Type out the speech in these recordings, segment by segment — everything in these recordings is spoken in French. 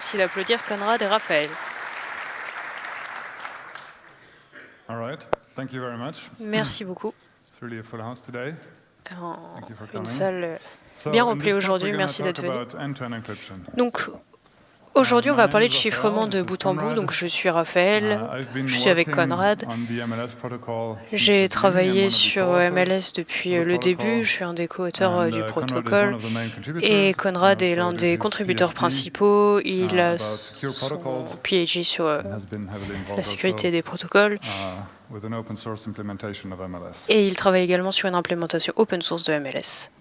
Merci d'applaudir Conrad et Raphaël. All right. Thank you very much. Merci beaucoup. It's really a full house today. Thank you for Une coming. salle So, bien in remplie this talk, aujourd'hui. we're gonna Merci talk d'être venu. about end-to-end encryption. Donc, aujourd'hui, on My va name parler is de chiffrement Raphaël, de this is bout en bout. Conrad. Donc, je suis Raphaël, I've been je suis avec working Conrad. on the MLS protocol since J'ai the beginning. I'm travaillé one of the sur co-authors MLS depuis of the le début. protocol. Je suis un des co-auteurs du And Conrad is one protocole. of the main contributors. Et Conrad est So l'un did des his contributeurs PhD, principaux. Il a about secure son protocols PhD sur and has been heavily involved la sécurité also, des protocoles. with an open source implementation of MLS. Et il travaille également sur une implémentation open source de MLS.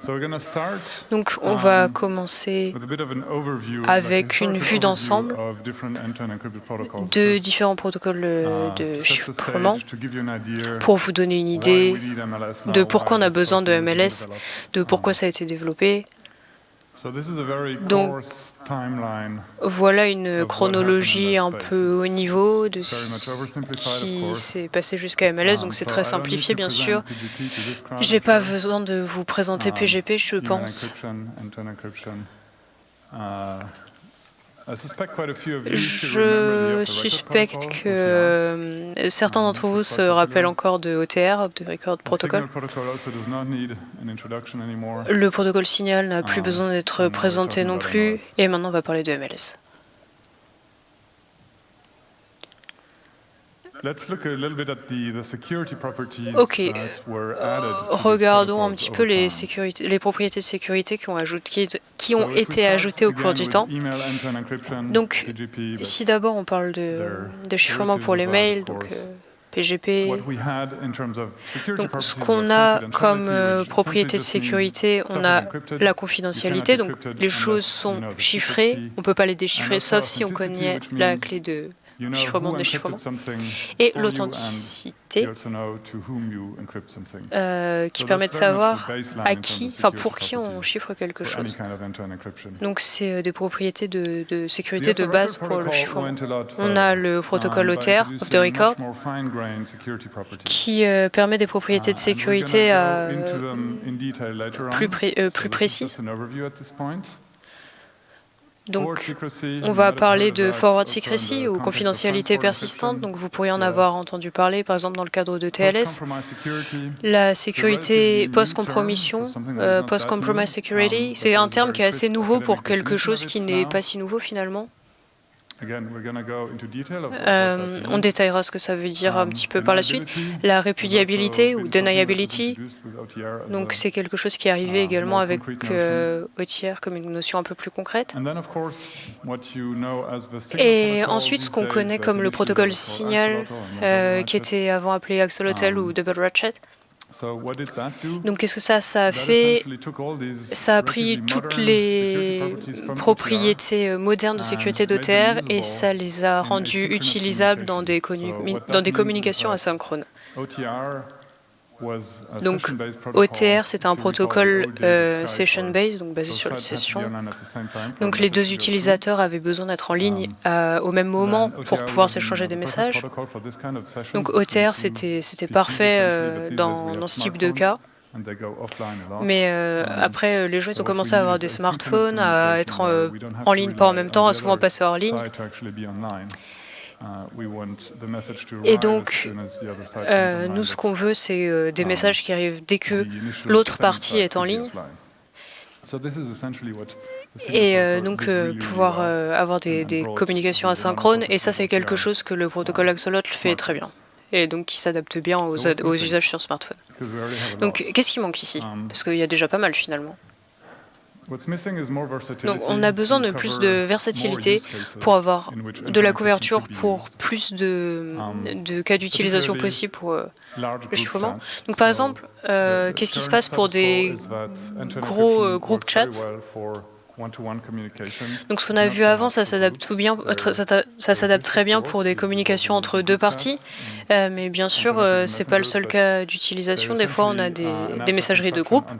So we're gonna start Donc, on va commencer with a bit of an overview, avec like a une historical vue d'ensemble overview of different end-to-end encrypted protocols. de Just, différents protocoles to de set the chiffrement stage, to give you an idea pour vous donner une why idée we need MLS now, de pourquoi on why a this besoin de software was MLS, developed. de pourquoi ça a été développé. So this is a very Donc, coarse timeline, voilà une of what chronologie un happened in that peu haut space. niveau de Very much ce oversimplified, of qui course. s'est passé jusqu'à MLS, donc c'est So très I don't need simplifié to bien present sûr. PGP to this crowd, J'ai I'm pas sure. besoin de vous présenter PGP, je Human pense. encryption, end-to-end encryption. I suspect quite a few of you should Je remember the suspecte off-the-record que protocol, certains d'entre vous se rappellent encore de OTR, Off the Record The Protocol. Signal protocol also does not need an introduction anymore. Le protocole Signal n'a plus besoin d'être and now we're présenté talking non about plus, MLS. et maintenant on va parler de MLS. Let's look a little bit at the security properties Ok. that were added to these Regardons un protocols petit peu over time. les propriétés de sécurité qui ont So if we été start ajoutées au cours again du with temps. email end-to-end encryption, Donc, PGP, but si d'abord on parle de chiffrement pour les mails, of donc course. PGP, What we had in terms of security donc ce properties qu'on was a comme confidentiality, which propriété de essentially just means sécurité, stuff on is a encrypted. la confidentialité, donc les choses sont chiffrées, on ne peut pas les déchiffrer sauf si on connaît la clé de chiffrement, déchiffrement. Et l'authenticité qui permet de savoir à qui, enfin pour qui on chiffre quelque chose. Donc c'est des propriétés de sécurité de base pour le chiffrement. On a le protocole OTR, Off the Record, qui permet des propriétés de sécurité plus précises. Donc, on va parler de forward secrecy ou confidentialité persistante. Donc, vous pourriez en avoir entendu parler, par exemple, dans le cadre de TLS. La sécurité post-compromission, post-compromise security, c'est un terme qui est assez nouveau pour quelque chose qui n'est pas si nouveau finalement. On détaillera ce que ça veut dire un petit peu par la suite. La répudiabilité ou deniability, donc c'est quelque chose qui est arrivé également avec OTR comme une notion un peu plus concrète. Et ensuite, ce qu'on connaît comme le protocole Signal, qui était avant appelé Axolotl ou Double Ratchet. Donc qu'est-ce que ça a fait? Ça a pris toutes les propriétés modernes de sécurité d'OTR et ça les a rendues utilisables dans des communications asynchrones. Donc OTR, c'est un protocole session-based, donc basé sur les sessions. Donc les deux utilisateurs avaient besoin d'être en ligne au même moment pour pouvoir s'échanger des messages. Donc OTR, c'était parfait dans ce type de cas. Mais après, les gens ils ont commencé à avoir des smartphones, à être en ligne pas en même temps, à souvent passer hors ligne. Et donc, nous, ce qu'on veut, c'est des messages qui arrivent dès que l'autre partie est en ligne. Et donc, pouvoir avoir des communications asynchrones. Et ça, c'est quelque chose que le protocole Axolotl fait très bien. Et donc, qui s'adapte bien aux usages sur smartphone. Donc, qu'est-ce qui manque ici? Parce qu'il y a déjà pas mal, finalement. Donc, on a besoin de plus de versatilité pour avoir de la couverture pour plus de cas d'utilisation possibles pour le chiffrement. Donc, par exemple, qu'est-ce qui se passe pour des gros groupes chats? Donc, ce qu'on a vu avant, ça s'adapte très bien pour des communications entre deux parties. Mais bien sûr, c'est pas le seul cas d'utilisation. Des fois, on a des messageries de groupe.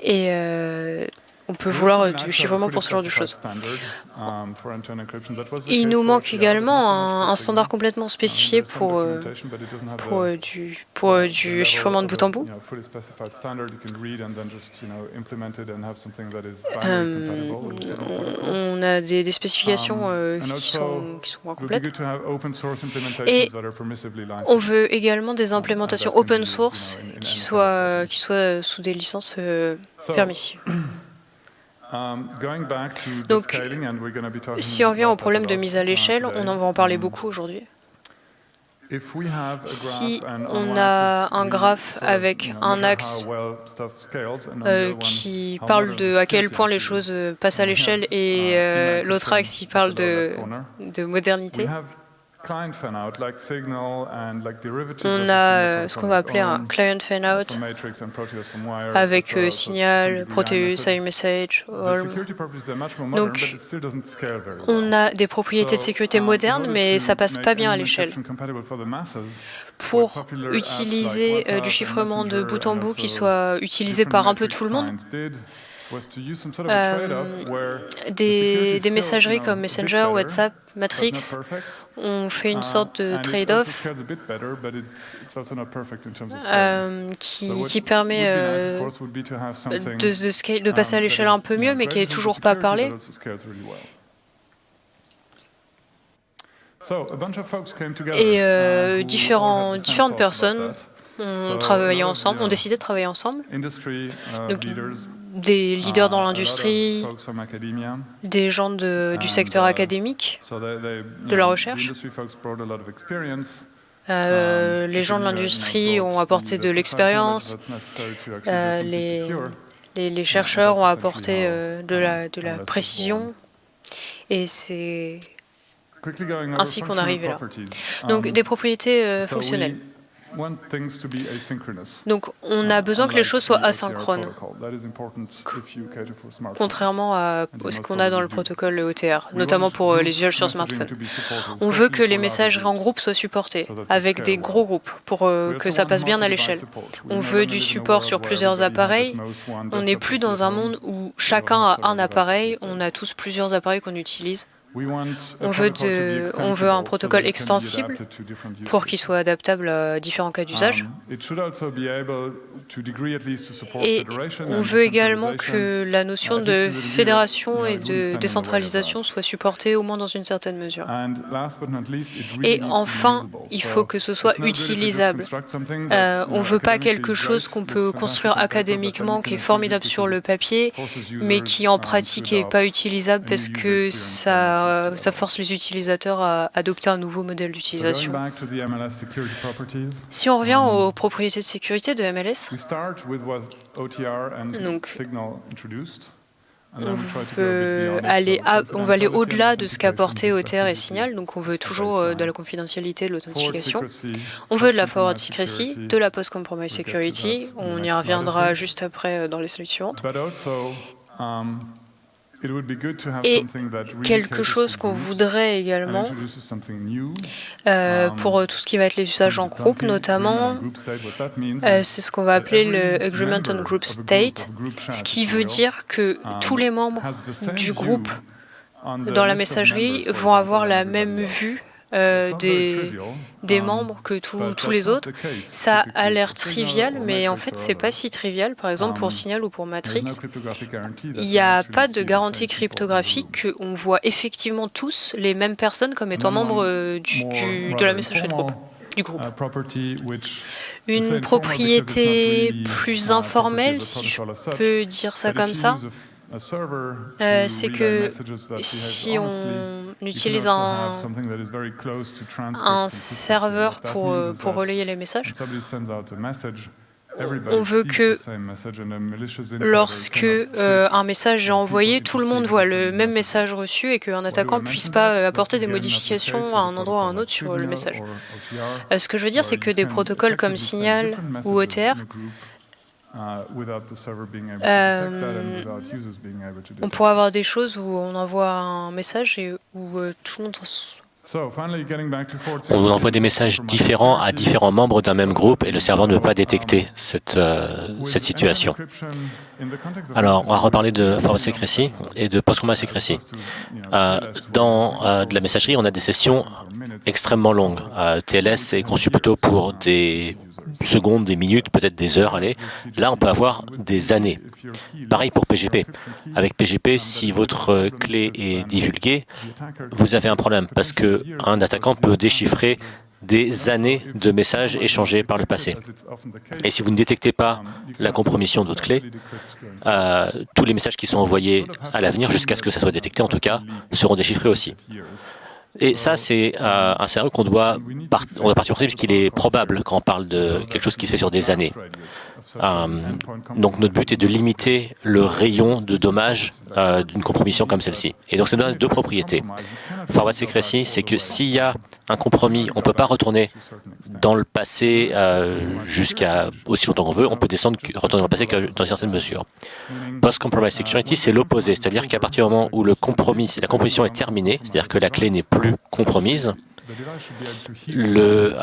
Et on peut vouloir du chiffrement pour ce genre de choses. Il nous manque également un standard complètement spécifié pour du chiffrement de bout en bout. On a des spécifications qui sont moins complètes. Et on veut également des implémentations open source qui soient sous des licences permissives. Donc, si on revient au problème de mise à l'échelle, on en va en parler beaucoup aujourd'hui. Si on a un graphe avec un axe qui parle de à quel point les choses passent à l'échelle et l'autre axe qui parle de modernité, on a ce qu'on va appeler un client fan-out avec Signal, Proteus, iMessage, Olm. Donc, on a des propriétés de sécurité modernes, mais ça passe pas bien à l'échelle. Pour utiliser du chiffrement de bout en bout qui soit utilisé par un peu tout le monde, des messageries comme Messenger, WhatsApp, Matrix ont fait une sorte de trade-off qui permet de passer à l'échelle un peu mieux, mais qui n'est toujours pas parlé. Et différentes personnes ont travaillé ensemble, ont décidé de travailler ensemble. Donc, des leaders dans l'industrie, des gens du secteur académique, de la recherche. Les gens de l'industrie ont apporté de l'expérience, les chercheurs ont apporté de la précision, et c'est ainsi qu'on arrive là. Donc, des propriétés fonctionnelles. Donc, on a besoin que les choses soient asynchrones, contrairement à ce qu'on a dans le protocole OTR, notamment pour les usages sur smartphone. On veut que les messageries en groupe soient supportées, avec des gros groupes, pour que ça passe bien à l'échelle. On veut du support sur plusieurs appareils. On n'est plus dans un monde où chacun a un appareil, on a tous plusieurs appareils qu'on utilise. On veut un protocole extensible pour qu'il soit adaptable à différents cas d'usage. Et on veut également que la notion de fédération et de décentralisation soit supportée au moins dans une certaine mesure. Et enfin, il faut que ce soit utilisable. On ne veut pas quelque chose qu'on peut construire académiquement, qui est formidable sur le papier, mais qui en pratique n'est pas utilisable parce que ça force les utilisateurs à adopter un nouveau modèle d'utilisation. Si on revient aux propriétés de sécurité de MLS, donc, on va aller au-delà de ce qu'apportaient OTR et Signal, donc on veut toujours de la confidentialité, de l'authentification. On veut de la forward secrecy, de la post-compromise security, on y reviendra juste après dans les slides suivantes. Et quelque chose qu'on voudrait également pour tout ce qui va être les usages en groupe, notamment, c'est ce qu'on va appeler le Agreement on Group State, ce qui veut dire que tous les membres du groupe dans la messagerie vont avoir la même vue des membres que tous les autres. Ça a l'air trivial, mais en fait, c'est pas si trivial. Par exemple, pour Signal ou pour Matrix, il n'y a pas de garantie cryptographique qu'on voit effectivement tous les mêmes personnes comme étant membres de la messagerie de groupe, du groupe. Une propriété plus informelle, si je peux dire ça comme ça, c'est que si on utilise un serveur pour relayer les messages, on veut que lorsque un message est envoyé, tout le monde voit le même message reçu et qu'un attaquant ne puisse pas apporter des modifications à un endroit ou à un autre sur le message. Ce que je veux dire, c'est que des protocoles comme Signal ou OTR, on pourrait avoir des choses où on envoie un message et où tout le monde On envoie des messages différents à différents membres d'un même groupe et le serveur ne peut pas détecter cette situation. Alors, on va reparler de forward secrecy et de post-combat secrecy. Dans de la messagerie, on a des sessions extrêmement longues. TLS est conçu plutôt pour des secondes, des minutes, peut-être des heures. Allez. Là, on peut avoir des années. Pareil pour PGP. Avec PGP, si votre clé est divulguée, vous avez un problème parce qu'un attaquant peut déchiffrer des années de messages échangés par le passé. Et si vous ne détectez pas la compromission de votre clé, tous les messages qui sont envoyés à l'avenir, jusqu'à ce que ça soit détecté en tout cas, seront déchiffrés aussi. Et ça, c'est un scénario qu'on doit partir du puisqu'il est probable quand on parle de quelque chose qui se fait sur des années. Donc notre but est de limiter le rayon de dommages d'une compromission comme celle-ci. Et donc ça donne deux propriétés. Forward secrecy, c'est que s'il y a un compromis, on ne peut pas retourner dans le passé jusqu'à aussi longtemps qu'on veut, on peut retourner dans le passé que dans certaines mesures. Post-compromise security, c'est l'opposé, c'est-à-dire qu'à partir du moment où la compromission est terminée, c'est-à-dire que la clé n'est plus compromise, le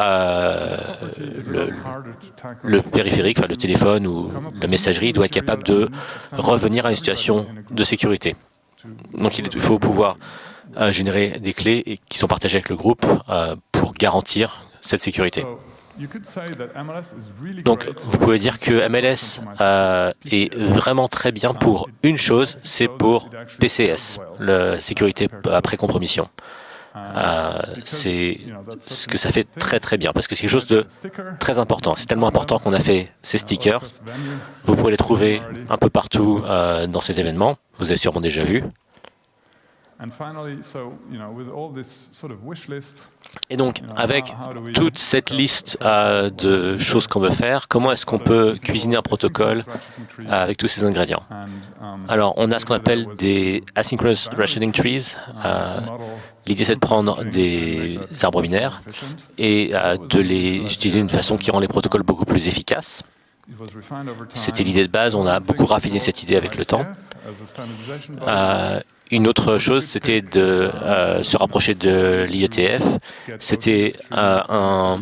périphérique, enfin le téléphone ou la messagerie doit être capable de revenir à une situation de sécurité. Donc il faut pouvoir générer des clés qui sont partagées avec le groupe pour garantir cette sécurité. Donc vous pouvez dire que MLS est vraiment très bien pour une chose, c'est pour PCS, la sécurité après compromission. C'est ce que ça fait très très bien, parce que c'est quelque chose de très important. C'est tellement important qu'on a fait ces stickers. Vous pouvez les trouver un peu partout dans ces événements. Vous avez sûrement déjà vu. Et donc, avec toute cette liste de choses qu'on veut faire, comment est-ce qu'on peut cuisiner un protocole avec tous ces ingrédients? Alors, on a ce qu'on appelle des asynchronous rationing trees. L'idée, c'est de prendre des arbres binaires et de les utiliser d'une façon qui rend les protocoles beaucoup plus efficaces. C'était l'idée de base, on a beaucoup raffiné cette idée avec le temps. Une autre chose, c'était de se rapprocher de l'IETF. C'était un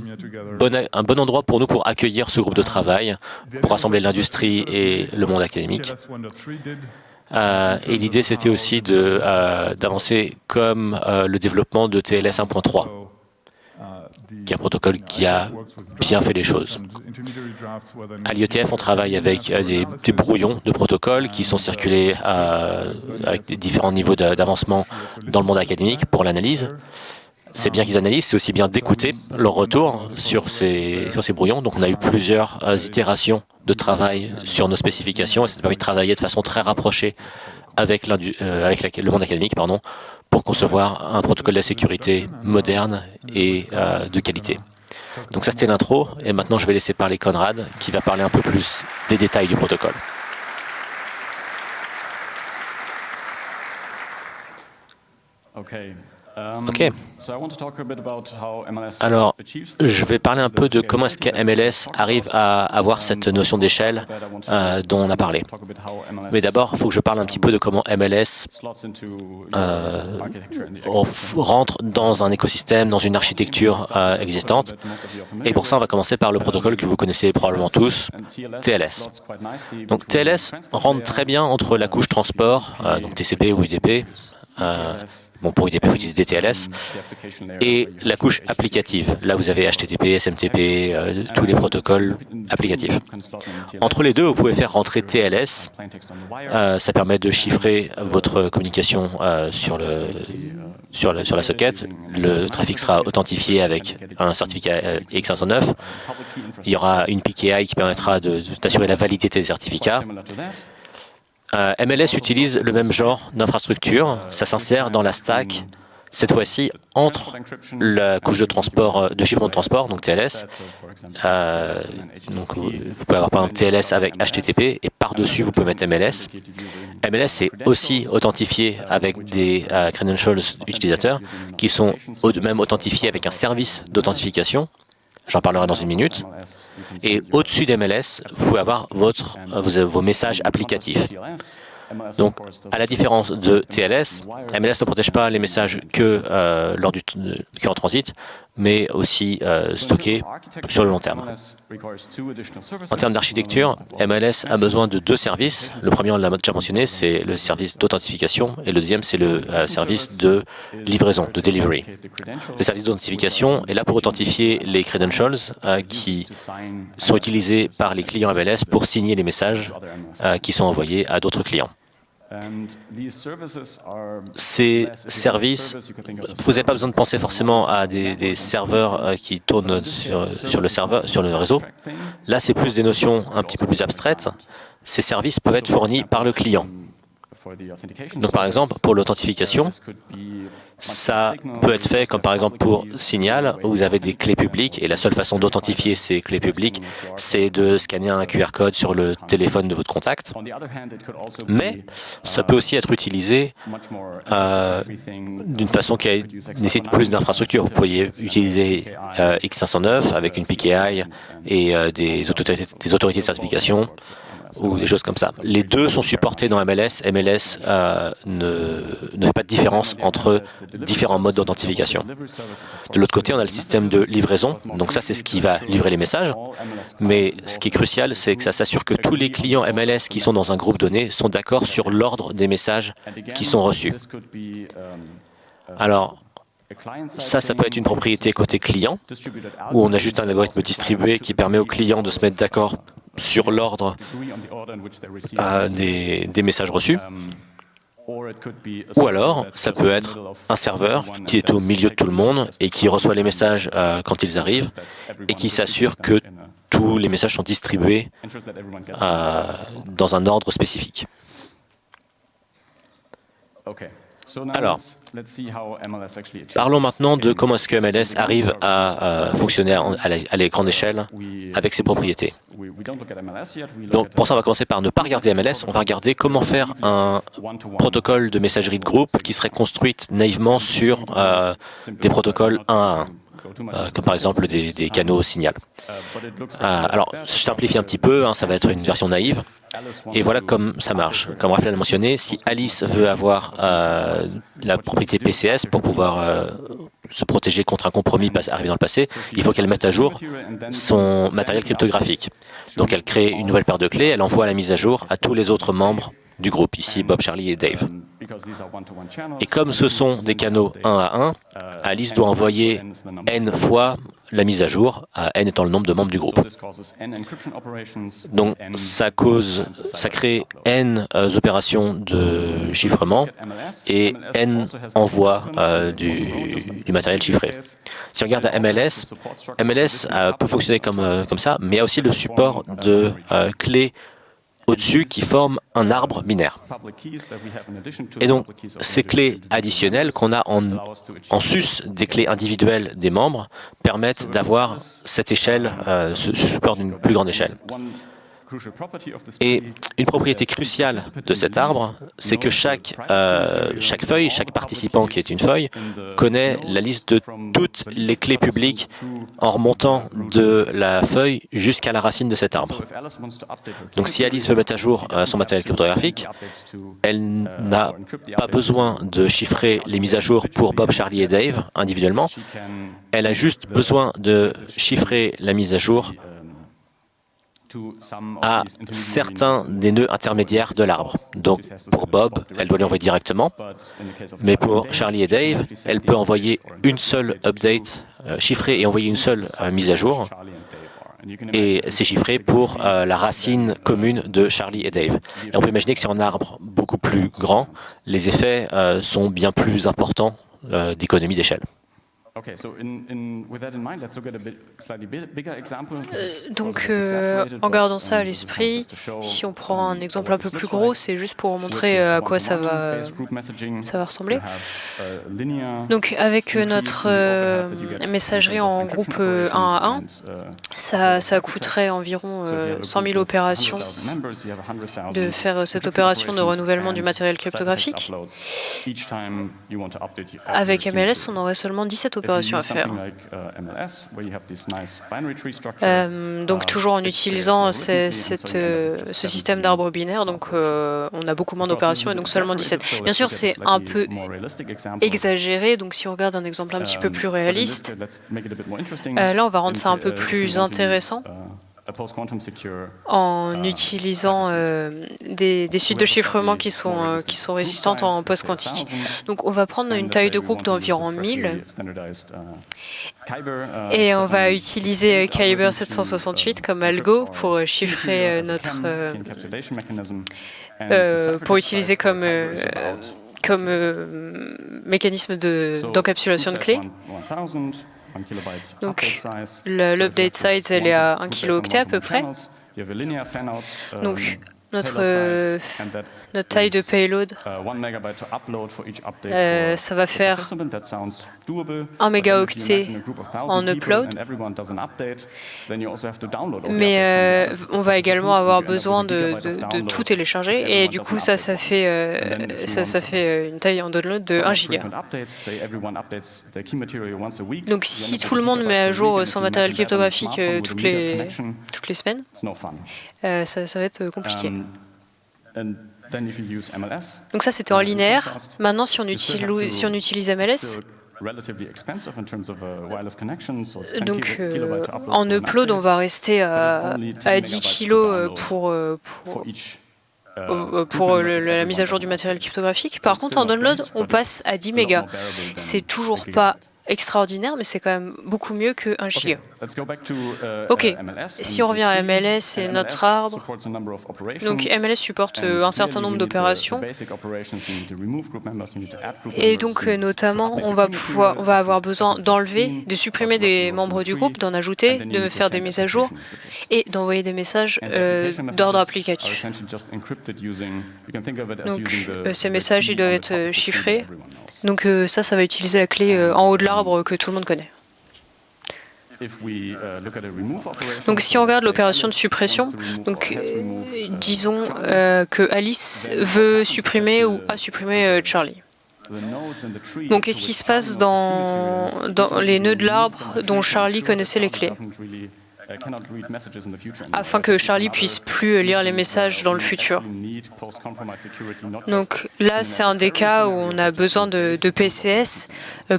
bon endroit pour nous pour accueillir ce groupe de travail, pour rassembler l'industrie et le monde académique. Et l'idée, c'était aussi d'avancer comme le développement de TLS 1.3, qui est un protocole qui a bien fait les choses. À l'IETF, on travaille avec des brouillons de protocoles qui sont circulés avec des différents niveaux d'avancement dans le monde académique pour l'analyse. C'est bien qu'ils analysent, c'est aussi bien d'écouter leur retour sur ces brouillons. Donc on a eu plusieurs itérations de travail sur nos spécifications et ça nous permet de travailler de façon très rapprochée avec le monde académique, pour concevoir un protocole de la sécurité moderne et de qualité. Donc ça, c'était l'intro, et maintenant je vais laisser parler Conrad, qui va parler un peu plus des détails du protocole. OK. Alors, je vais parler un peu de comment est-ce que MLS arrive à avoir cette notion d'échelle dont on a parlé. Mais d'abord, il faut que je parle un petit peu de comment MLS rentre dans un écosystème, dans une architecture existante. Et pour ça, on va commencer par le protocole que vous connaissez probablement tous, TLS. Donc TLS rentre très bien entre la couche transport, donc TCP ou UDP, pour UDP, il faut utiliser DTLS, et la couche applicative. Là, vous avez HTTP, SMTP, tous les protocoles applicatifs. Entre les deux, vous pouvez faire rentrer TLS. Ça permet de chiffrer votre communication sur la socket. Le trafic sera authentifié avec un certificat X509. Il y aura une PKI qui permettra d'assurer la validité des certificats. MLS utilise le même genre d'infrastructure, ça s'insère dans la stack, cette fois-ci entre la couche de transport, de chiffrement de transport, donc TLS. Donc vous pouvez avoir par exemple TLS avec HTTP et par-dessus vous pouvez mettre MLS. MLS est aussi authentifié avec des credentials utilisateurs qui sont même authentifiés avec un service d'authentification. J'en parlerai dans une minute. Et au-dessus d'MLS, vous pouvez avoir vos messages applicatifs. Donc, à la différence de TLS, MLS ne protège pas les messages que en transit, mais aussi stockés sur le long terme. En termes d'architecture, MLS a besoin de deux services. Le premier, on l'a déjà mentionné, c'est le service d'authentification, et le deuxième, c'est le service de livraison, de delivery. Le service d'authentification est là pour authentifier les credentials qui sont utilisés par les clients MLS pour signer les messages qui sont envoyés à d'autres clients. Ces services, vous n'avez pas besoin de penser forcément à des serveurs qui tournent sur le réseau. Là, c'est plus des notions un petit peu plus abstraites. Ces services peuvent être fournis par le client. Donc, par exemple, pour l'authentification, ça peut être fait comme par exemple pour Signal, où vous avez des clés publiques et la seule façon d'authentifier ces clés publiques, c'est de scanner un QR code sur le téléphone de votre contact. Mais ça peut aussi être utilisé d'une façon qui nécessite plus d'infrastructures. Vous pourriez utiliser X509 avec une PKI et des autorités de certification, ou des choses comme ça. Les deux sont supportés dans MLS. MLS ne fait pas de différence entre différents modes d'authentification. De l'autre côté, on a le système de livraison. Donc ça, c'est ce qui va livrer les messages. Mais ce qui est crucial, c'est que ça s'assure que tous les clients MLS qui sont dans un groupe donné sont d'accord sur l'ordre des messages qui sont reçus. Alors, ça peut être une propriété côté client, où on a juste un algorithme distribué qui permet aux clients de se mettre d'accord sur l'ordre des messages reçus. Ou alors, ça peut être un serveur qui est au milieu de tout le monde et qui reçoit les messages quand ils arrivent et qui s'assure que tous les messages sont distribués dans un ordre spécifique. Alors, parlons maintenant de comment est-ce que MLS arrive à fonctionner à la grande échelle avec ses propriétés. Donc, pour ça, on va commencer par ne pas regarder MLS, on va regarder comment faire un protocole de messagerie de groupe qui serait construit naïvement sur des protocoles 1 à 1, comme par exemple des canaux Signal. Alors, je simplifie un petit peu, ça va être une version naïve. Et voilà comme ça marche. Comme Raphaël l'a mentionné, si Alice veut avoir la propriété PCS pour pouvoir se protéger contre un compromis arrivé dans le passé, il faut qu'elle mette à jour son matériel cryptographique. Donc elle crée une nouvelle paire de clés, elle envoie la mise à jour à tous les autres membres du groupe, ici Bob, Charlie et Dave. Et comme ce sont des canaux 1 à 1, Alice doit envoyer n fois la mise à jour, n étant le nombre de membres du groupe. Donc ça crée n opérations de chiffrement et n envois du matériel chiffré. Si on regarde à MLS, MLS peut fonctionner comme ça, mais il y a aussi le support de clés au-dessus qui forment un arbre binaire. Et donc, ces clés additionnelles qu'on a en sus des clés individuelles des membres permettent d'avoir cette échelle, ce support d'une plus grande échelle. Et une propriété cruciale de cet arbre, c'est que chaque feuille, chaque participant qui est une feuille, connaît la liste de toutes les clés publiques en remontant de la feuille jusqu'à la racine de cet arbre. Donc si Alice veut mettre à jour son matériel cryptographique, elle n'a pas besoin de chiffrer les mises à jour pour Bob, Charlie et Dave individuellement. Elle a juste besoin de chiffrer la mise à jour à certains des nœuds intermédiaires de l'arbre. Donc pour Bob, elle doit l'envoyer directement, mais pour Charlie et Dave, elle peut envoyer une seule update, chiffrer et envoyer une seule mise à jour, et c'est chiffré pour la racine commune de Charlie et Dave. Et on peut imaginer que sur un arbre beaucoup plus grand, les effets sont bien plus importants d'économie d'échelle. Donc, en gardant ça à l'esprit, si on prend un exemple un peu plus gros, c'est juste pour montrer à quoi ça va ressembler. Donc, avec notre messagerie en groupe 1 à 1, ça coûterait environ 100 000 opérations de faire cette opération de renouvellement du matériel cryptographique. Avec MLS, on aurait seulement 17 opérations opérations à faire. Donc toujours en utilisant ce système d'arbre binaire, donc on a beaucoup moins d'opérations et donc seulement 17. Bien sûr, c'est un peu exagéré, donc si on regarde un exemple un petit peu plus réaliste, là on va rendre ça un peu plus intéressant en utilisant des suites de chiffrement qui sont résistantes en post-quantique. Donc on va prendre une taille de groupe d'environ 1000 et on va utiliser Kyber 768 comme algo pour chiffrer pour utiliser comme mécanisme d'encapsulation de clés. Donc l'update size, elle est à 1 kilooctet à peu près. Donc notre taille de payload, ça va faire 1 mégaoctet en upload, mais on va également avoir besoin de tout télécharger et du coup ça fait une taille en download de 1 giga. Donc si tout le monde met à jour son matériel cryptographique toutes les semaines, ça va être compliqué. Donc ça c'était en linéaire. Maintenant si on utilise MLS, donc en upload on va rester à 10 kg pour la mise à jour du matériel cryptographique. Par contre en download on passe à 10 mégas. C'est toujours pas extraordinaire, mais c'est quand même beaucoup mieux que 1 giga. Ok, si on revient à MLS et notre arbre, donc MLS supporte un certain nombre d'opérations, et donc notamment on va avoir besoin d'enlever, de supprimer des membres du groupe, d'en ajouter, de faire des mises à jour et d'envoyer des messages d'ordre applicatif. Donc ces messages ils doivent être chiffrés. Donc ça va utiliser la clé en haut de l'arbre que tout le monde connaît. Donc si on regarde l'opération de suppression, donc disons que Alice veut supprimer ou a supprimé Charlie. Donc qu'est-ce qui se passe dans les nœuds de l'arbre dont Charlie connaissait les clés, afin que Charlie puisse plus lire les messages dans le futur. Donc là, c'est un des cas où on a besoin de PCS,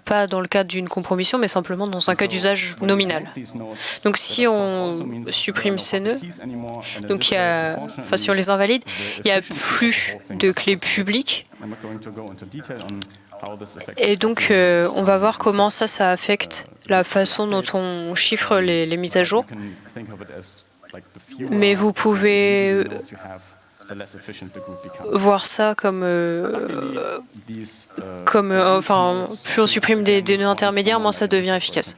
pas dans le cadre d'une compromission, mais simplement dans un cas d'usage nominal. Donc si on supprime ces nœuds, donc si on les invalide, il n'y a plus de clés publiques. Et donc, on va voir comment ça affecte la façon dont on chiffre les mises à jour. Mais vous pouvez voir ça comme plus on supprime des nœuds intermédiaires, moins ça devient efficace.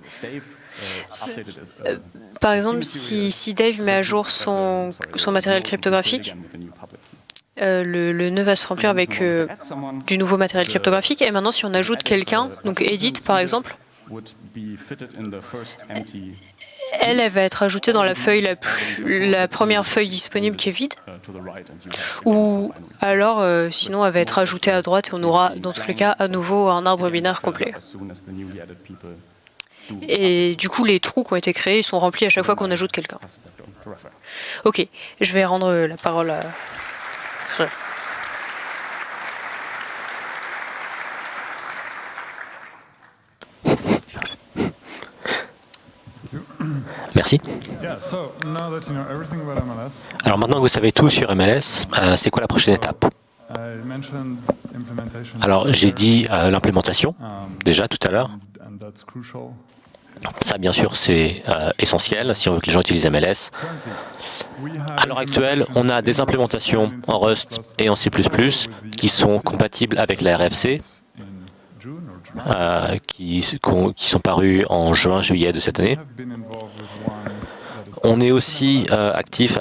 Par exemple, si Dave met à jour son matériel cryptographique, le nœud va se remplir avec du nouveau matériel cryptographique. Et maintenant, si on ajoute quelqu'un, donc Edith par exemple, elle va être ajoutée dans la première feuille disponible qui est vide. Ou alors, sinon, elle va être ajoutée à droite et on aura, dans tous les cas, à nouveau un arbre binaire complet. Et du coup, les trous qui ont été créés sont remplis à chaque fois qu'on ajoute quelqu'un. Ok, je vais rendre la parole à... Merci. Alors maintenant que vous savez tout sur MLS, c'est quoi la prochaine étape? Alors j'ai dit l'implémentation, déjà tout à l'heure. Ça, bien sûr, c'est essentiel si on veut que les gens utilisent MLS. À l'heure actuelle, on a des implémentations en Rust et en C++ qui sont compatibles avec la RFC, qui sont parues en juin-juillet de cette année. On est aussi actif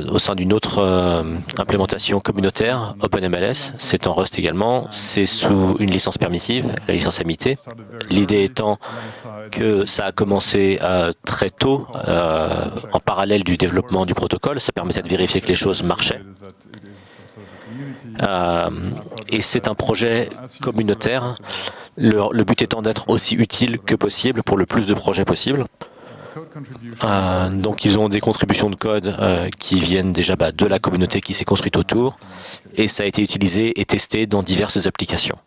au sein d'une autre implémentation communautaire, OpenMLS. C'est en Rust également. C'est sous une licence permissive, la licence AMIT. L'idée étant que ça a commencé très tôt, en parallèle du développement du protocole. Ça permettait de vérifier que les choses marchaient. Et c'est un projet communautaire. Le but étant d'être aussi utile que possible pour le plus de projets possible. Donc ils ont des contributions de code qui viennent déjà de la communauté qui s'est construite autour, et ça a été utilisé et testé dans diverses applications.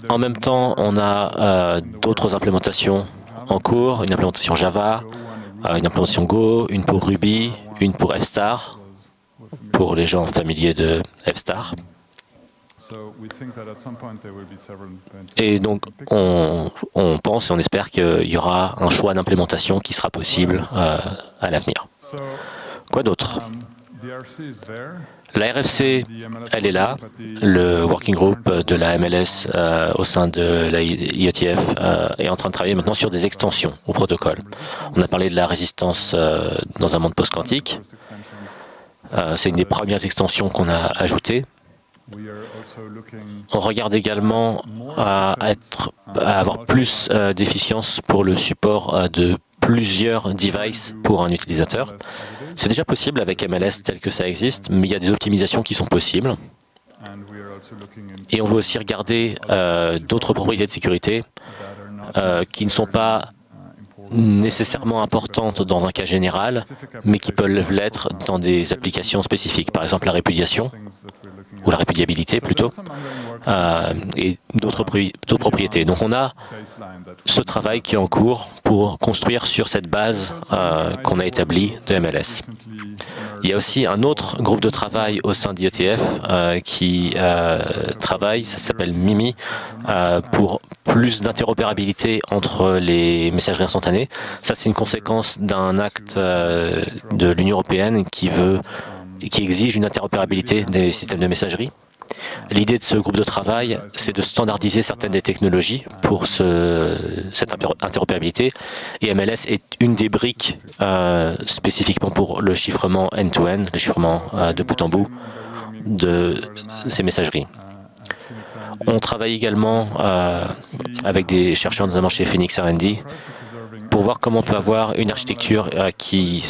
En même temps, on a d'autres implémentations en cours, une implémentation Java, une implémentation Go, une pour Ruby, une pour F-Star, pour les gens familiers de F-Star. Et donc, on pense et on espère qu'il y aura un choix d'implémentation qui sera possible à l'avenir. Quoi d'autre? La RFC, elle est là. Le working group de la MLS au sein de la IETF est en train de travailler maintenant sur des extensions au protocole. On a parlé de la résistance dans un monde post-quantique. C'est une des premières extensions qu'on a ajoutées. On regarde également à avoir plus d'efficience pour le support de plusieurs devices pour un utilisateur. C'est déjà possible avec MLS tel que ça existe, mais il y a des optimisations qui sont possibles. Et on veut aussi regarder d'autres propriétés de sécurité qui ne sont pas nécessairement importantes dans un cas général, mais qui peuvent l'être dans des applications spécifiques. Par exemple, la répudiation, ou la répudiabilité plutôt, et d'autres propriétés. Donc on a ce travail qui est en cours pour construire sur cette base qu'on a établie de MLS. Il y a aussi un autre groupe de travail au sein d'IETF qui travaille, ça s'appelle MIMI, pour plus d'interopérabilité entre les messageries instantanées. Ça, c'est une conséquence d'un acte de l'Union européenne qui exige une interopérabilité des systèmes de messagerie. L'idée de ce groupe de travail, c'est de standardiser certaines des technologies pour cette interopérabilité. Et MLS est une des briques spécifiquement pour le chiffrement end-to-end, le chiffrement de bout en bout de ces messageries. On travaille également avec des chercheurs, notamment chez Phoenix R&D, pour voir comment on peut avoir une architecture qui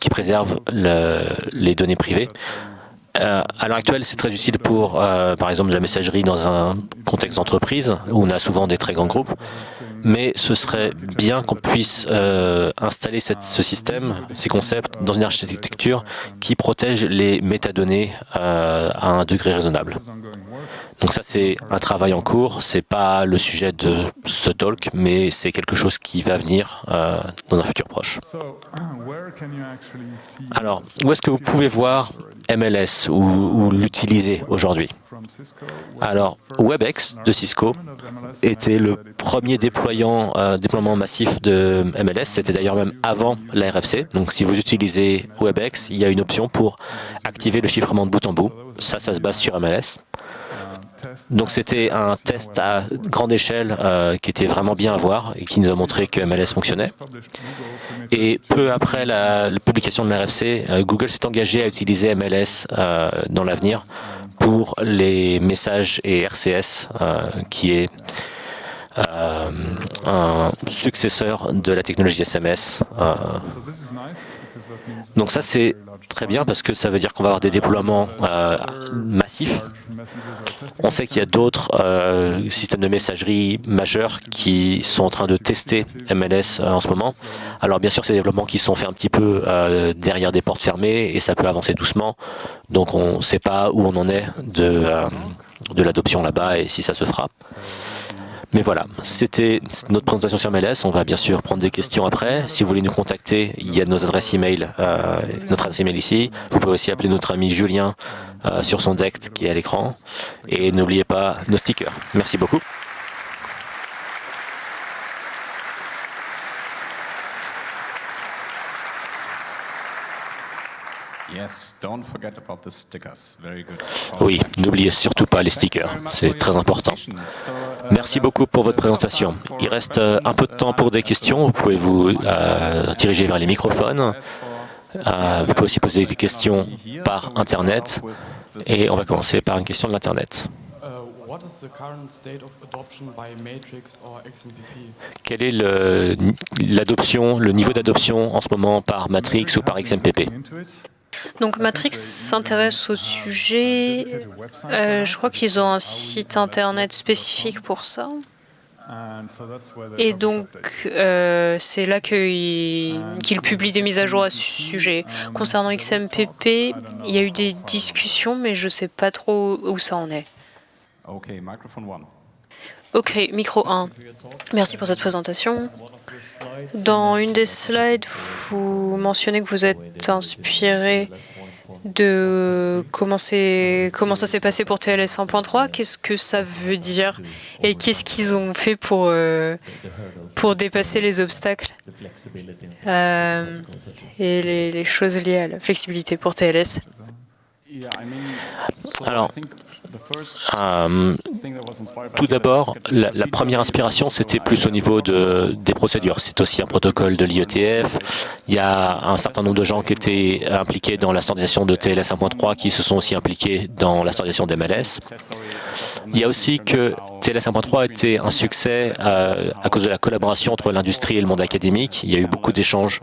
préserve les données privées. À l'heure actuelle, c'est très utile pour, par exemple, la messagerie dans un contexte d'entreprise, où on a souvent des très grands groupes, mais ce serait bien qu'on puisse installer ce système, ces concepts, dans une architecture qui protège les métadonnées à un degré raisonnable. Donc ça, c'est un travail en cours, c'est pas le sujet de ce talk, mais c'est quelque chose qui va venir dans un futur proche. Alors, où est-ce que vous pouvez voir MLS ou l'utiliser aujourd'hui? Alors, WebEx de Cisco était le premier déploiement massif de MLS, c'était d'ailleurs même avant la RFC. Donc si vous utilisez WebEx, il y a une option pour activer le chiffrement de bout en bout. Ça se base sur MLS. Donc c'était un test à grande échelle qui était vraiment bien à voir et qui nous a montré que MLS fonctionnait. Et peu après la publication de l'RFC, Google s'est engagé à utiliser MLS dans l'avenir pour les messages et RCS, qui est un successeur de la technologie SMS. Donc ça, c'est très bien parce que ça veut dire qu'on va avoir des déploiements massifs. On sait qu'il y a d'autres systèmes de messagerie majeurs qui sont en train de tester MLS en ce moment. Alors bien sûr, c'est des développements qui sont faits un petit peu derrière des portes fermées et ça peut avancer doucement. Donc on ne sait pas où on en est de l'adoption là-bas et si ça se fera. Mais voilà, c'était notre présentation sur MLS. On va bien sûr prendre des questions après. Si vous voulez nous contacter, il y a nos adresses email, notre adresse email ici. Vous pouvez aussi appeler notre ami Julien sur son deck qui est à l'écran. Et n'oubliez pas nos stickers. Merci beaucoup. Oui, n'oubliez surtout pas les stickers, c'est très important. Merci beaucoup pour votre présentation. Il reste un peu de temps pour des questions. Vous pouvez vous diriger vers les microphones. Vous pouvez aussi poser des questions par Internet. Et on va commencer par une question de l'Internet. Quel est le niveau d'adoption en ce moment par Matrix ou par XMPP? Donc Matrix s'intéresse au sujet. Je crois qu'ils ont un site internet spécifique pour ça. Et donc, c'est là qu'ils publient des mises à jour à ce sujet. Concernant XMPP, il y a eu des discussions, mais je ne sais pas trop où ça en est. OK, micro 1. Merci pour cette présentation. Dans une des slides, vous mentionnez que vous êtes inspiré de comment ça s'est passé pour TLS 1.3. Qu'est-ce que ça veut dire et qu'est-ce qu'ils ont fait pour dépasser les obstacles et les choses liées à la flexibilité pour TLS? Alors, tout d'abord, la première inspiration, c'était plus au niveau des procédures. C'est aussi un protocole de l'IETF. Il y a un certain nombre de gens qui étaient impliqués dans la standardisation de TLS 1.3 qui se sont aussi impliqués dans la standardisation d'MLS. Il y a aussi que TLS 1.3 était un succès à cause de la collaboration entre l'industrie et le monde académique. Il y a eu beaucoup d'échanges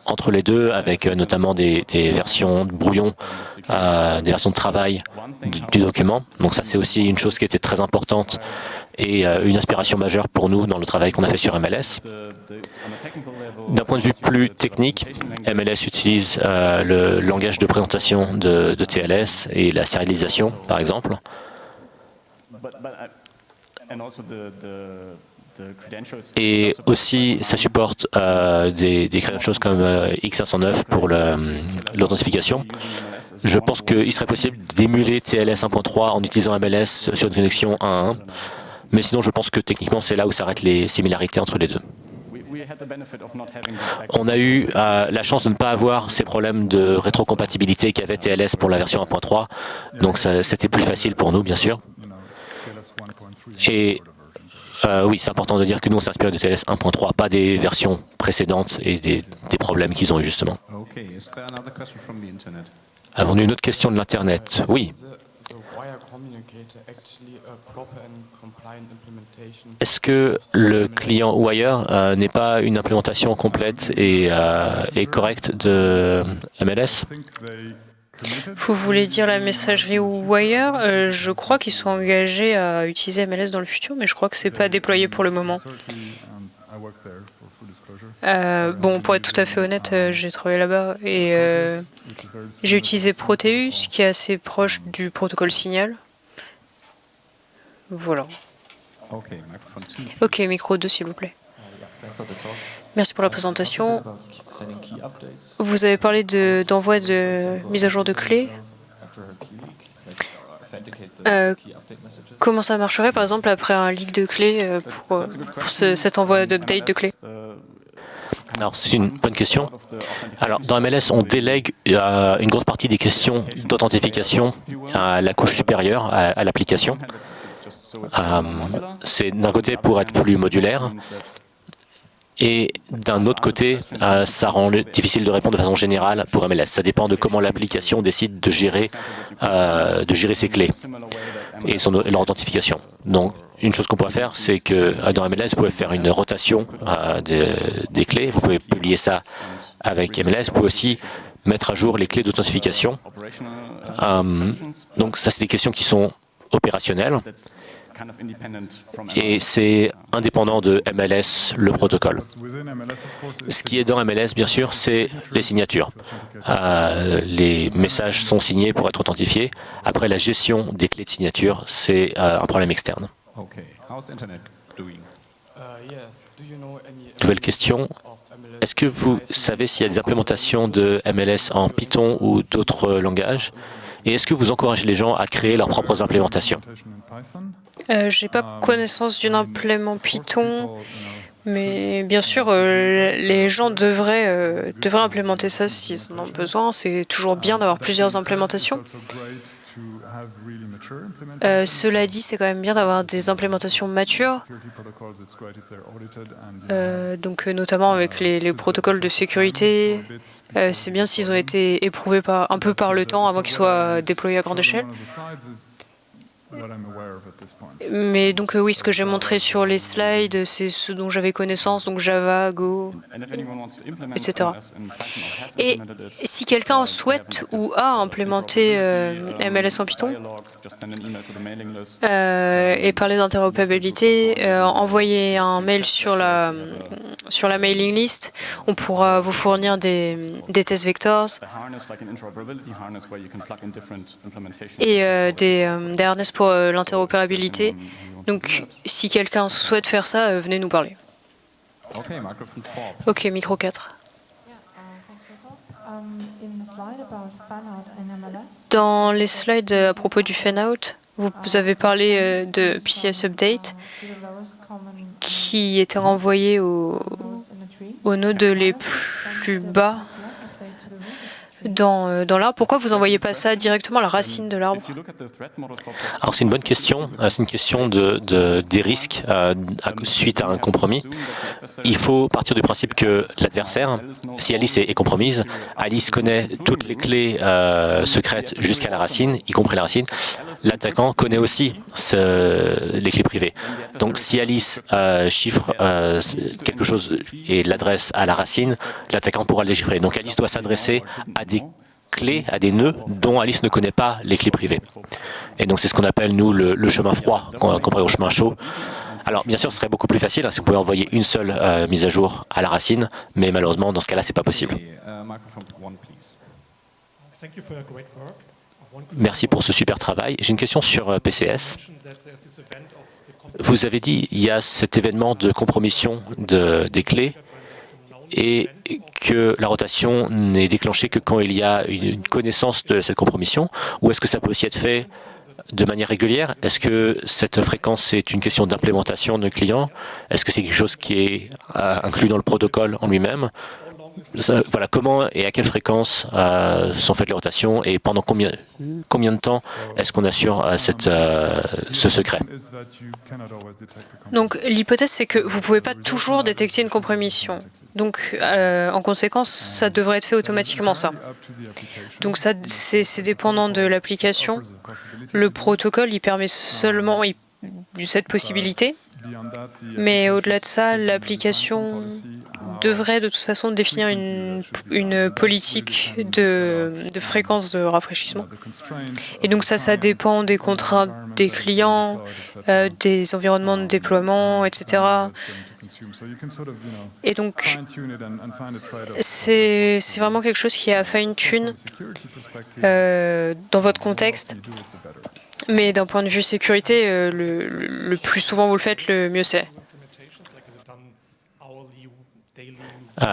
entre les deux, avec notamment des versions brouillons, des versions de travail du document. Donc ça, c'est aussi une chose qui était très importante et une inspiration majeure pour nous dans le travail qu'on a fait sur MLS. D'un point de vue plus technique, MLS utilise le langage de présentation de TLS et la sérialisation, par exemple. Et aussi, ça supporte des choses comme X509 pour l'authentification. Je pense qu'il serait possible d'émuler TLS 1.3 en utilisant MLS sur une connexion 1.1, mais sinon, je pense que techniquement, c'est là où s'arrêtent les similarités entre les deux. On a eu la chance de ne pas avoir ces problèmes de rétrocompatibilité qu'avait TLS pour la version 1.3, donc c'était plus facile pour nous, bien sûr. Et oui, c'est important de dire que nous, on s'inspire de TLS 1.3, pas des versions précédentes et des problèmes qu'ils ont eu, justement. Avons-nous une autre question de l'Internet? Oui. Est-ce que le client Wire n'est pas une implémentation complète et correcte de MLS? Vous voulez dire la messagerie Wire? Je crois qu'ils sont engagés à utiliser MLS dans le futur, mais je crois que ce n'est pas déployé pour le moment. Bon, pour être tout à fait honnête, j'ai travaillé là-bas et j'ai utilisé Proteus, qui est assez proche du protocole Signal. Voilà. OK, micro 2, s'il vous plaît. Merci pour la présentation. Vous avez parlé d'envoi de mise à jour de clés. Comment ça marcherait, par exemple, après un leak de clés pour cet envoi d'update de clés? Alors, c'est une bonne question. Alors, dans MLS, on délègue une grosse partie des questions d'authentification à la couche supérieure, à l'application. C'est d'un côté pour être plus modulaire, et d'un autre côté, ça rend difficile de répondre de façon générale pour MLS. Ça dépend de comment l'application décide de gérer ses clés et leur authentification. Donc, une chose qu'on pourrait faire, c'est que dans MLS, vous pouvez faire une rotation des clés. Vous pouvez publier ça avec MLS. Vous pouvez aussi mettre à jour les clés d'authentification. Donc, ça, c'est des questions qui sont opérationnelles. Et c'est indépendant de MLS, le protocole. Ce qui est dans MLS, bien sûr, c'est les signatures. Les messages sont signés pour être authentifiés. Après, la gestion des clés de signature, c'est un problème externe. Nouvelle question. Est-ce que vous savez s'il y a des implémentations de MLS en Python ou d'autres langages? Et est-ce que vous encouragez les gens à créer leurs propres implémentations? Je n'ai pas connaissance d'une implément Python, mais bien sûr, les gens devraient implémenter ça s'ils en ont besoin. C'est toujours bien d'avoir plusieurs implémentations. Cela dit, c'est quand même bien d'avoir des implémentations matures, donc notamment avec les protocoles de sécurité. C'est bien s'ils ont été éprouvés un peu par le temps avant qu'ils soient déployés à grande échelle. Mais donc oui, ce que j'ai montré sur les slides, c'est ce dont j'avais connaissance, donc Java, Go, etc. Et si quelqu'un souhaite ou a implémenté MLS en Python et parler d'interopérabilité, envoyez un mail sur la mailing list. On pourra vous fournir des test vectors et des harness pour l'interopérabilité. Donc, si quelqu'un souhaite faire ça, venez nous parler. Ok, micro 4. Dans les slides à propos du fan-out, vous avez parlé de PCS Update qui était renvoyé aux nodes les plus bas dans l'arbre. Pourquoi vous n'envoyez pas ça directement à la racine de l'arbre? Alors c'est une bonne question. C'est une question des risques suite à un compromis. Il faut partir du principe que l'adversaire, si Alice est compromise, Alice connaît toutes les clés secrètes jusqu'à la racine, y compris la racine. L'attaquant connaît aussi les clés privées. Donc si Alice chiffre quelque chose et l'adresse à la racine, l'attaquant pourra le déchiffrer. Donc Alice doit s'adresser à des clés, à des nœuds dont Alice ne connaît pas les clés privées. Et donc c'est ce qu'on appelle, nous, le chemin froid, comparé au chemin chaud. Alors, bien sûr, ce serait beaucoup plus facile si vous pouvez envoyer une seule mise à jour à la racine, mais malheureusement, dans ce cas-là, ce n'est pas possible. Merci pour ce super travail. J'ai une question sur PCS. Vous avez dit qu'il y a cet événement de compromission des clés et que la rotation n'est déclenchée que quand il y a une connaissance de cette compromission, ou est-ce que ça peut aussi être fait de manière régulière? Est-ce que cette fréquence est une question d'implémentation de client? Est-ce que c'est quelque chose qui est inclus dans le protocole en lui-même? Voilà, comment et à quelle fréquence sont faites les rotations et pendant combien de temps est-ce qu'on assure ce secret? Donc l'hypothèse, c'est que vous ne pouvez pas toujours détecter une compromission. Donc, en conséquence, ça devrait être fait automatiquement, ça. Donc, ça, c'est dépendant de l'application. Le protocole, il permet seulement cette possibilité. Mais au-delà de ça, l'application devrait de toute façon définir une politique de fréquence de rafraîchissement. Et donc ça dépend des contraintes des clients, des environnements de déploiement, etc. Et donc, c'est vraiment quelque chose qui est à fine-tune dans votre contexte. Mais d'un point de vue sécurité, le plus souvent vous le faites, le mieux c'est.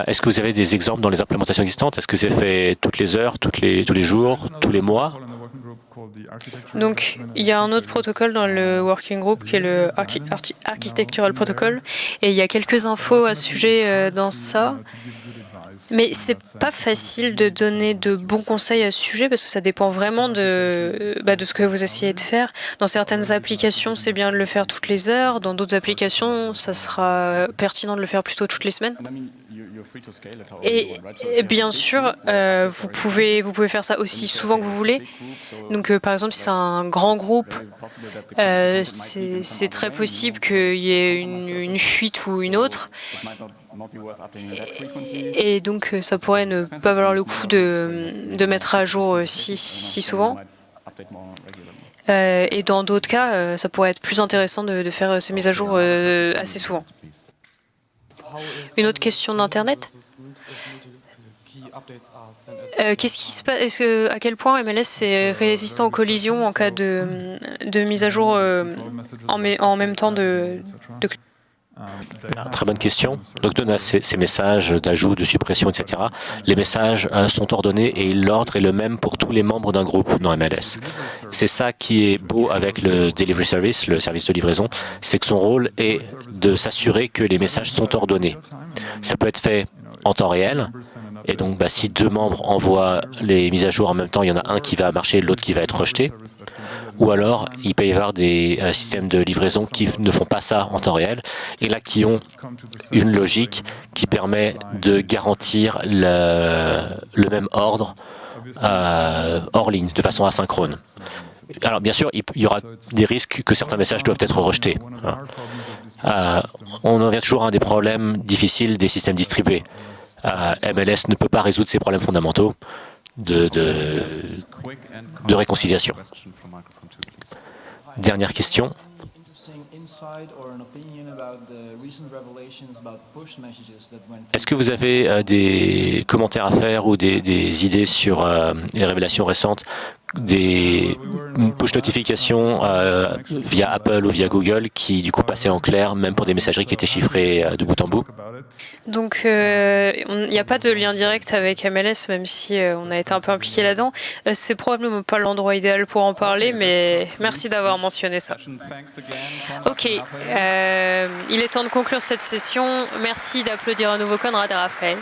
Est-ce que vous avez des exemples dans les implémentations existantes? Est-ce que c'est fait toutes les heures, tous les jours, tous les mois? Donc, il y a un autre protocole dans le working group qui est le Architectural Protocol, et il y a quelques infos à ce sujet dans ça. Mais c'est pas facile de donner de bons conseils à ce sujet parce que ça dépend vraiment de ce que vous essayez de faire. Dans certaines applications, c'est bien de le faire toutes les heures. Dans d'autres applications, ça sera pertinent de le faire plutôt toutes les semaines. Et bien sûr, vous pouvez faire ça aussi souvent que vous voulez. Donc, par exemple, si c'est un grand groupe, c'est très possible qu'il y ait une fuite ou une autre. Et donc, ça pourrait ne pas valoir le coup de mettre à jour si souvent. Et dans d'autres cas, ça pourrait être plus intéressant de faire ces mises à jour assez souvent. Une autre question d'Internet. Qu'est-ce qui se passe? À quel point MLS est résistant aux collisions en cas de mise à jour en même temps de Très bonne question. Donc, on a ces messages d'ajout, de suppression, etc. Les messages sont ordonnés et l'ordre est le même pour tous les membres d'un groupe dans MLS. C'est ça qui est beau avec le Delivery Service, le service de livraison, c'est que son rôle est de s'assurer que les messages sont ordonnés. Ça peut être fait en temps réel. Et donc, si deux membres envoient les mises à jour en même temps, il y en a un qui va marcher, l'autre qui va être rejeté. Ou alors, il peut y avoir des systèmes de livraison qui ne font pas ça en temps réel, et là qui ont une logique qui permet de garantir le même ordre hors ligne, de façon asynchrone. Alors bien sûr, il y aura des risques que certains messages doivent être rejetés. On en vient toujours à un des problèmes difficiles des systèmes distribués. MLS ne peut pas résoudre ces problèmes fondamentaux de réconciliation. Dernière question. Est-ce que vous avez des commentaires à faire ou des idées sur les révélations récentes des push notifications via Apple ou via Google qui du coup passaient en clair, même pour des messageries qui étaient chiffrées de bout en bout? Donc, il n'y a pas de lien direct avec MLS, même si on a été un peu impliqué là-dedans. C'est probablement pas l'endroit idéal pour en parler, mais merci d'avoir mentionné ça. Ok, il est temps de conclure cette session. Merci d'applaudir à nouveau Conrad et Raphaël.